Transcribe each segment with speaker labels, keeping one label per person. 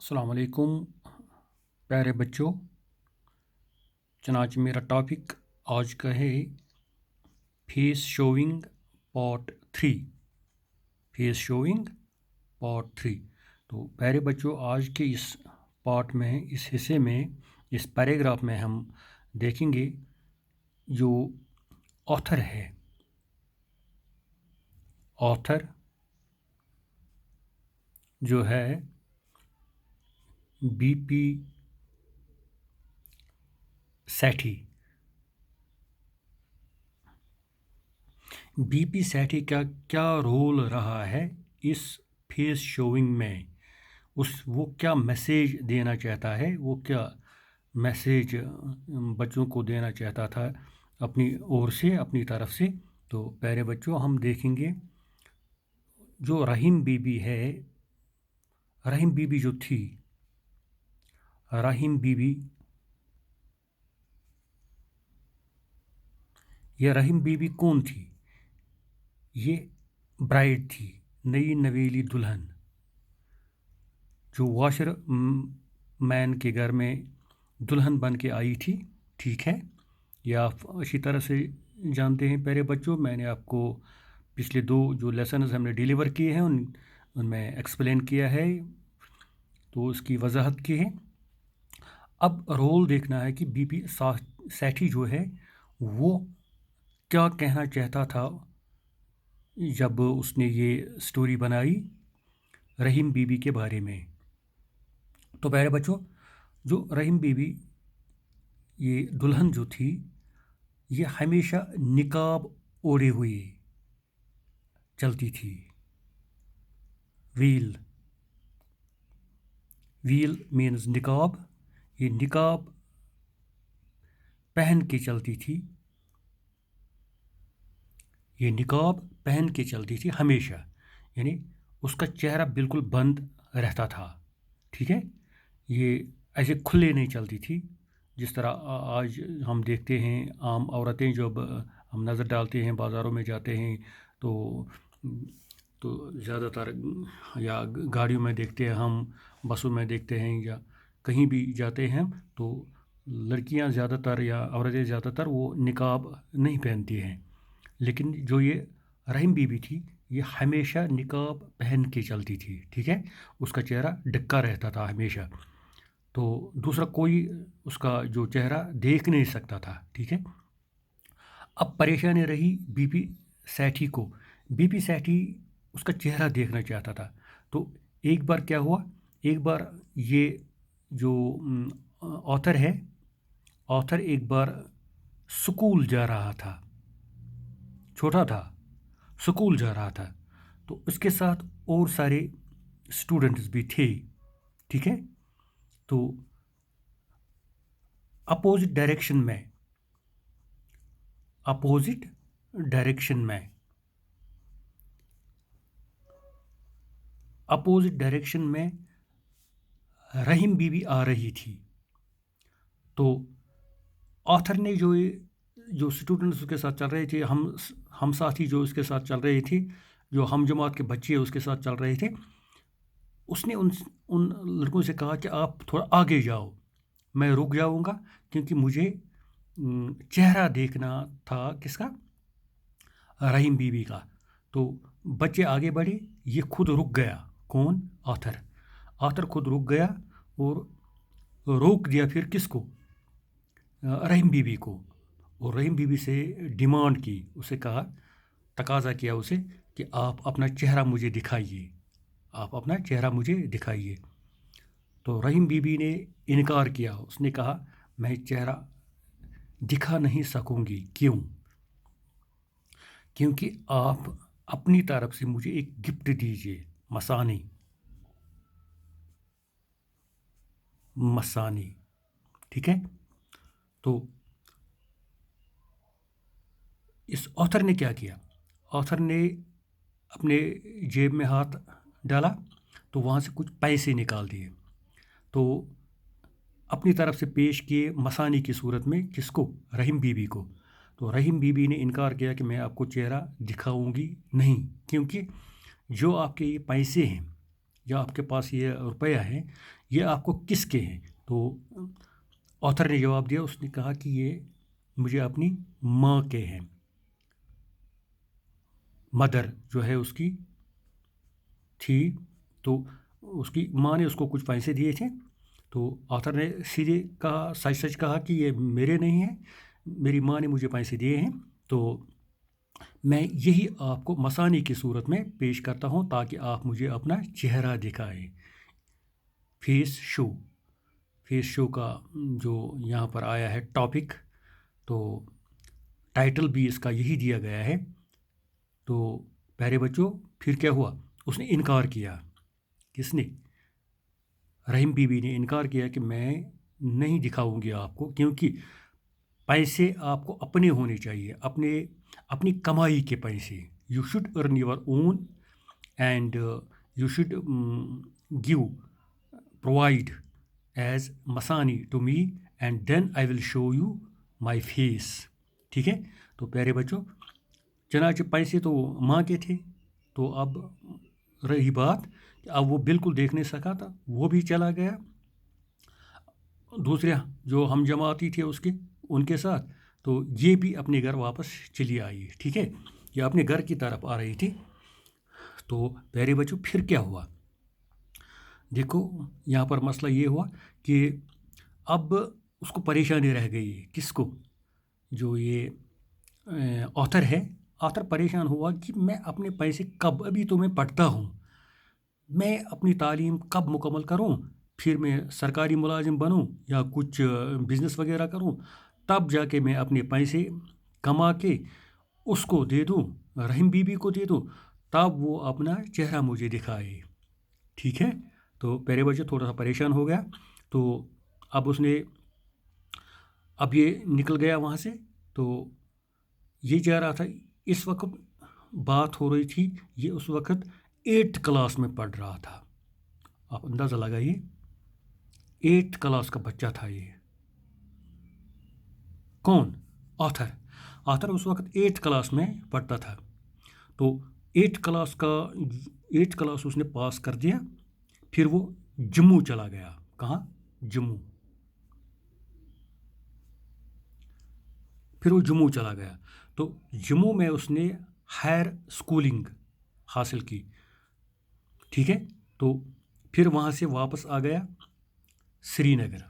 Speaker 1: अस्सलाम वालेकुम प्यारे बच्चों। चनाच मेरा टॉपिक आज का है face showing part 3। Face showing part 3। तो प्यारे बच्चों, आज के इस पार्ट में, इस हिस्से में, इस पैराग्राफ में हम देखेंगे जो ऑथर है। ऑथर जो है बीपी सेठी। बीपी सेठी का क्या रोल रहा है इस फेस शोइंग में, वो क्या मैसेज देना चाहता है, वो क्या मैसेज बच्चों को देना चाहता था अपनी ओर से, अपनी तरफ से। तो प्यारे बच्चों, हम देखेंगे जो रहीम बीबी है, रहीम बीबी जो थी, रहीम बीबी, यह रहीम बीबी कौन थी? ये ब्राइड थी, नई नवेली दुल्हन, जो वाशर मैन के घर में दुल्हन बन के आई थी। ठीक है, या आप अच्छी तरह से जानते हैं प्यारे बच्चों। मैंने आपको पिछले 2 जो लेसन्स हमने डिलीवर किए हैं उनमें एक्सप्लेन किया है, तो उसकी वजाहत की है। अब रोल देखना है कि बीपी सेठी जो है वो क्या कहना चाहता था जब उसने ये स्टोरी बनाई रहीम बीबी के बारे में। तो प्यारे बच्चों, जो रहीम बीबी, ये दुल्हन जो थी, ये हमेशा निकाब ओढ़े हुए चलती थी। वील मीन्स निकाब। ये निकाब पहन के चलती थी, ये निकाब पहन के चलती थी हमेशा, यानी उसका चेहरा बिल्कुल बंद रहता था। ठीक है, ये ऐसे खुले नहीं चलती थी जिस तरह आज हम देखते हैं आम औरतें जब हम नज़र डालते हैं, बाज़ारों में जाते हैं तो ज़्यादातर, या गाड़ियों में देखते हैं हम, बसों में देखते हैं, या कहीं भी जाते हैं तो लड़कियां ज़्यादातर या औरतें ज़्यादातर वो निकाब नहीं पहनती हैं। लेकिन जो ये रहीम बीबी थी, ये हमेशा निकाब पहन के चलती थी। ठीक है, उसका चेहरा ढका रहता था हमेशा, तो दूसरा कोई उसका जो चेहरा देख नहीं सकता था। ठीक है, अब परेशानी रही बीपी सेठी को। बीपी सेठी उसका चेहरा देखना चाहता था। तो एक बार क्या हुआ, एक बार ये जो ऑथर है, ऑथर एक बार स्कूल जा रहा था, छोटा था, स्कूल जा रहा था, तो उसके साथ और सारे स्टूडेंट्स भी थे। ठीक है, तो अपोजिट डायरेक्शन में, अपोजिट डायरेक्शन में, अपोजिट डायरेक्शन में रहीम बीबी आ रही थी। तो ऑथर ने जो स्टूडेंट्स उसके साथ चल रहे थे, हम साथी जो उसके साथ चल रहे थे, जो हम जमात के बच्चे उसके साथ चल रहे थे, उसने उन लड़कों से कहा कि आप थोड़ा आगे जाओ, मैं रुक जाऊंगा, क्योंकि मुझे चेहरा देखना था किसका, रहीम बीबी का। तो बच्चे आगे बढ़े, ये खुद रुक गया। कौन? ऑथर। ऑथर खुद रुक गया और रोक दिया फिर किसको? रहीम बीबी को। और रहीम बीबी से डिमांड की, उसे कहा, तकाजा किया उसे कि आप अपना चेहरा मुझे दिखाइए, आप अपना चेहरा मुझे दिखाइए। तो रहीम बीबी ने इनकार किया, उसने कहा मैं चेहरा दिखा नहीं सकूंगी। क्यों? क्योंकि आप अपनी तरफ से मुझे एक गिफ्ट दीजिए, मसानी। मसानी, ठीक है। तो इस ऑथर ने क्या किया? ऑथर ने अपने जेब में हाथ डाला, तो वहाँ से कुछ पैसे निकाल दिए, तो अपनी तरफ से पेश किए मसानी की सूरत में। किसको? रहीम बीबी को। तो रहीम बीबी ने इनकार किया कि मैं आपको चेहरा दिखाऊंगी नहीं, क्योंकि जो आपके ये पैसे हैं, या आपके पास ये रुपया है, ये आपको किसके हैं? तो ऑथर ने जवाब दिया, उसने कहा कि ये मुझे अपनी माँ के हैं। मदर जो है उसकी थी, तो उसकी माँ ने उसको कुछ पैसे दिए थे। तो ऑथर ने सीधे कहा, सच सच कहा कि ये मेरे नहीं हैं, मेरी माँ ने मुझे पैसे दिए हैं। तो मैं यही आपको मसानी की सूरत में पेश करता हूँ ताकि आप मुझे अपना चेहरा दिखाएं। फेस शो, फेस शो का जो यहाँ पर आया है टॉपिक, तो टाइटल भी इसका यही दिया गया है। तो प्यारे बच्चों, फिर क्या हुआ? उसने इनकार किया। किसने? रहीम बीबी ने इनकार किया कि मैं नहीं दिखाऊंगी आपको, क्योंकि पैसे आपको अपने होने चाहिए, अपनी कमाई के पैसे। You should earn your own and you should give provide as मसानी to me and then I will show you my face. ठीक है? तो प्यारे बच्चों, चनाचे पैसे तो माँ के थे, तो अब रही बात, अब वो बिल्कुल देख नहीं सका था, वो भी चला गया दूसरे जो हम जमाती थे उनके साथ। तो ये भी अपने घर वापस चली आई। ठीक है? ये अपने घर की तरफ आ रही थी। तो प्यारे बच्चों, फिर क्या हुआ? देखो, यहाँ पर मसला ये हुआ कि अब उसको परेशानी रह गई। किसको? जो ये ऑथर है, ऑथर परेशान हुआ कि मैं अपने पैसे कब, अभी तो मैं पढ़ता हूँ, मैं अपनी तालीम कब मुकम्मल करूँ, फिर मैं सरकारी मुलाजिम बनूँ या कुछ बिज़नेस वगैरह करूँ, तब जाके मैं अपने पैसे कमा के उसको दे दूँ, रहीम बीबी को दे दूँ, तब वो अपना चेहरा मुझे दिखाए। ठीक है? तो प्यारे बच्चे, थोड़ा सा परेशान हो गया। तो अब ये निकल गया वहाँ से। तो ये जा रहा था, इस वक्त बात हो रही थी, ये उस वक्त 8th क्लास में पढ़ रहा था। आप अंदाज़ा लगाइए, 8th क्लास का बच्चा था ये। कौन? ऑथर। ऑथर उस वक्त 8th क्लास में पढ़ता था। तो 8th क्लास उसने पास कर दिया। फिर वो जम्मू चला गया। कहाँ? जम्मू। फिर वो जम्मू चला गया। तो जम्मू में उसने हायर स्कूलिंग हासिल की। ठीक है? तो फिर वहाँ से वापस आ गया श्रीनगर।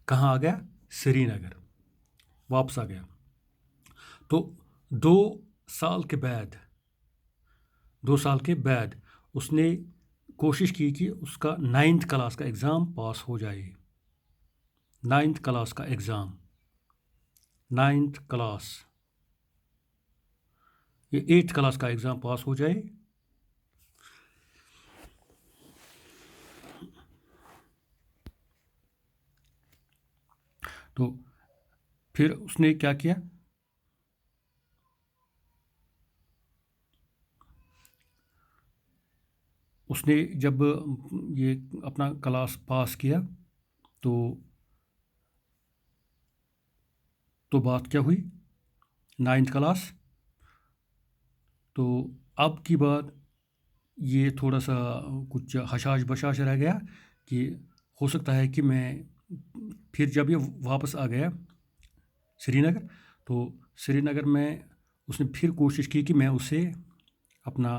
Speaker 1: कहाँ आ गया? श्रीनगर वापस आ गया। तो 2 साल के बाद उसने कोशिश की कि उसका 9th क्लास का एग्ज़ाम पास हो जाए। 9th क्लास का एग्ज़ाम, 9th क्लास, ये 8th क्लास का एग्ज़ाम पास हो जाए। तो फिर उसने क्या किया? उसने जब ये अपना क्लास पास किया, तो बात क्या हुई? 9th class. तो अब की बात, ये थोड़ा सा कुछ हशाश बशाश रह गया कि हो सकता है कि मैं फिर जब ये वापस आ गया श्रीनगर, तो श्रीनगर में उसने फिर कोशिश की कि मैं उसे अपना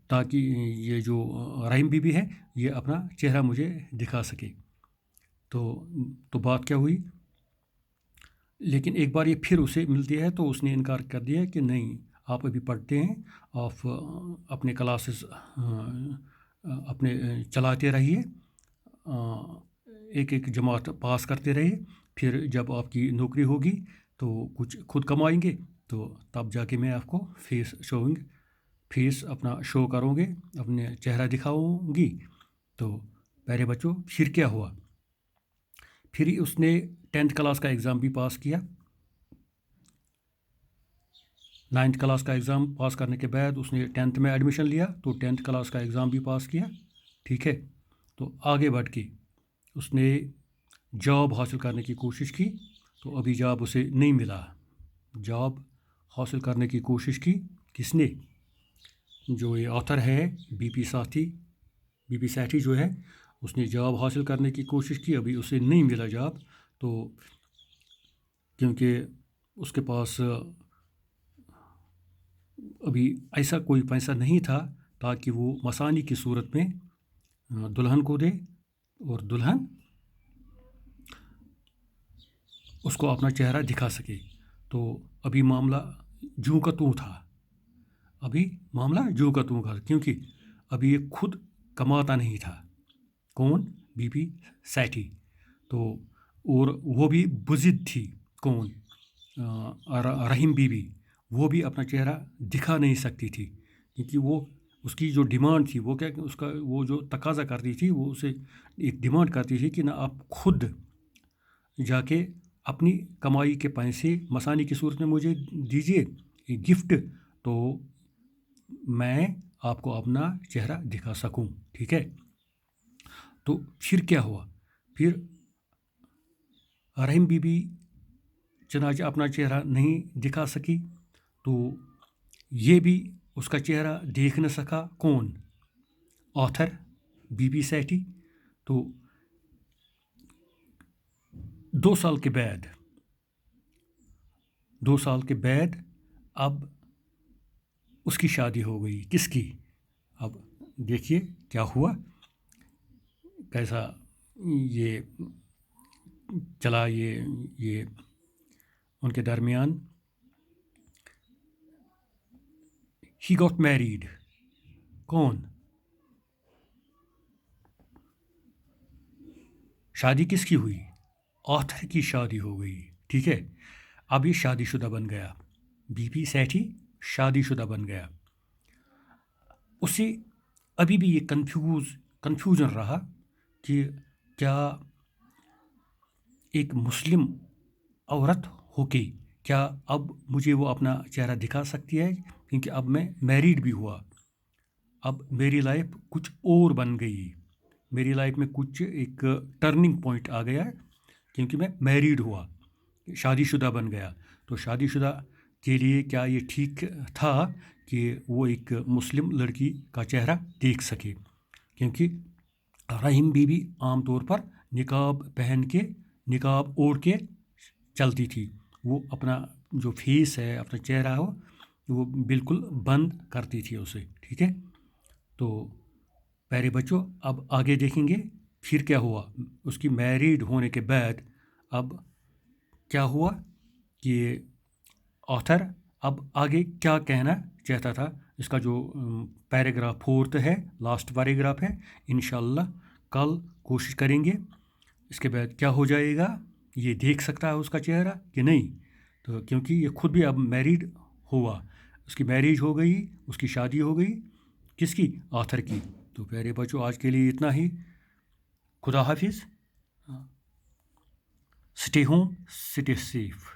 Speaker 1: ताकि ये जो रहीम बीबी है, ये अपना चेहरा मुझे दिखा सके। तो बात क्या हुई? लेकिन एक बार ये फिर उसे मिलती है तो उसने इनकार कर दिया कि नहीं, आप अभी पढ़ते हैं, आप अपने क्लासेस अपने चलाते रहिए, एक एक जमात पास करते रहिए, फिर जब आपकी नौकरी होगी तो कुछ खुद कमाएंगे, तो तब जाके मैं आपको फेस अपना शो करूँगे, अपने चेहरा दिखाऊंगी। तो प्यारे बच्चों, फिर क्या हुआ? फिर उसने 10th क्लास का एग्ज़ाम भी पास किया। 9th क्लास का एग्ज़ाम पास करने के बाद उसने 10th में एडमिशन लिया, तो 10th क्लास का एग्ज़ाम भी पास किया। ठीक है? तो आगे बढ़ के उसने जॉब हासिल करने की कोशिश की, तो अभी जॉब उसे नहीं मिला। जॉब हासिल करने की कोशिश की किसने? جو یہ آتھر ہے بی پی سیٹھی جو ہے اس نے جاب حاصل کرنے کی کوشش کی, ابھی اسے نہیں ملا جاب, تو کیونکہ اس کے پاس ابھی ایسا کوئی پیسہ نہیں تھا تاکہ وہ مسانی کی صورت میں دلہن کو دے اور دلہن اس کو اپنا چہرہ دکھا سکے. تو ابھی معاملہ جوں کا توں تھا, کیونکہ ابھی یہ خود کماتا نہیں تھا. کون؟ B P Sethi. تو اور وہ بھی بزد تھی. کون؟ رحیم بی بی. وہ بھی اپنا چہرہ دکھا نہیں سکتی تھی, کیونکہ وہ اس کی جو ڈیمانڈ تھی, وہ کیا اس کا وہ جو تقاضا کرتی تھی, وہ اسے ایک ڈیمانڈ کرتی تھی کہ نہ آپ خود جا کے اپنی کمائی کے پیسے مسانی کی صورت میں مجھے دیجیے ایک گفٹ, تو میں آپ کو اپنا چہرہ دکھا سکوں. ٹھیک ہے. تو پھر کیا ہوا؟ پھر رحیم بی بی چنانچہ اپنا چہرہ نہیں دکھا سکی, تو یہ بھی اس کا چہرہ دیکھ نہ سکا. کون؟ Author B P Sethi. تو 2 سال کے بعد اب اس کی شادی ہو گئی. کس کی؟ اب دیکھیے کیا ہوا, کیسا یہ چلا یہ ان کے درمیان. He got married. کون؟ شادی کس کی ہوئی؟ آتھر کی شادی ہو گئی. ٹھیک ہے. اب یہ شادی شدہ بن گیا, بی پی سیٹھی شادی شدہ بن گیا. اسے ابھی بھی یہ کنفیوژن رہا کہ کیا ایک مسلم عورت ہو کے کیا اب مجھے وہ اپنا چہرہ دکھا سکتی ہے, کیونکہ اب میں میریڈ بھی ہوا, اب میری لائف کچھ اور بن گئی, میری لائف میں کچھ ایک ٹرننگ پوائنٹ آ گیا, کیونکہ میں میریڈ ہوا, شادی شدہ بن گیا. تو شادی شدہ کے لیے کیا یہ ٹھیک تھا کہ وہ ایک مسلم لڑکی کا چہرہ دیکھ سکے؟ کیونکہ رحیم بی بی عام طور پر نقاب اوڑھ کے چلتی تھی, وہ اپنا جو فیس ہے, اپنا چہرہ ہو, وہ بالکل بند کرتی تھی اسے. ٹھیک ہے. تو پیارے بچوں, اب آگے دیکھیں گے پھر کیا ہوا. اس کی میریڈ ہونے کے بعد اب کیا ہوا کہ آتھر اب آگے کیا کہنا چاہتا تھا. اس کا جو پیراگراف 4 ہے, لاسٹ پیراگراف ہے, انشاءاللہ کل کوشش کریں گے. اس کے بعد کیا ہو جائے گا, یہ دیکھ سکتا ہے اس کا چہرہ کہ نہیں. تو کیونکہ یہ خود بھی اب میریڈ ہوا, اس کی میریج ہو گئی, اس کی شادی ہو گئی. کس کی؟ آتھر کی. تو پیارے بچوں, آج کے لیے اتنا ہی. خدا حافظ. Stay home, stay safe.